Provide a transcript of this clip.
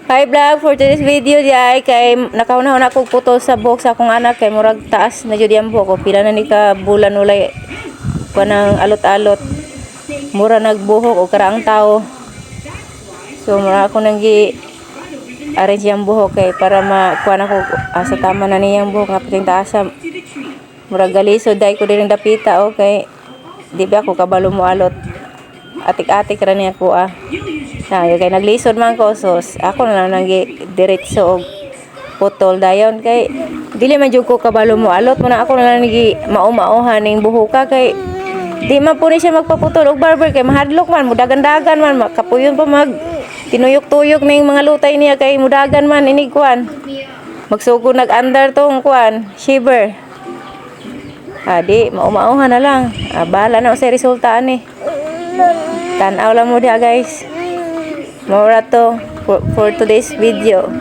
Hi vlog for today's video di ay kay nakauna-una kog putol sa buhok sa akong anak kay murag taas na jud yang buhok ko pila na ni ka bulan ulay kanang alot-alot mura nagbuhok o karaang tao. So mura ako nang gi arrange yang buhok kay para makuha na ko sa tama na niyang buhok nga pating taasa murag galisod dai ko diring dapita okay di ba ako kabalo mo alot atik-atik ra niya ko na kay naglisod man ko so ako na lang diretso og putol dayon kay dili man jud ko kabalo mo alot mo na ako na lang gi mao-maohan ning buhoka kay di man po ni siya magpaputol og barber kay mahadlok man mudagan-dagan man makapuyon pa mag tinuyok-tuyok ning mga lutay niya kay mudagan man inig kuan magsugod nag-under tong kuan shiver di mao-maohan na lang bahala na sa resulta ani tan-aw lang mo dia guys. More to for today's video.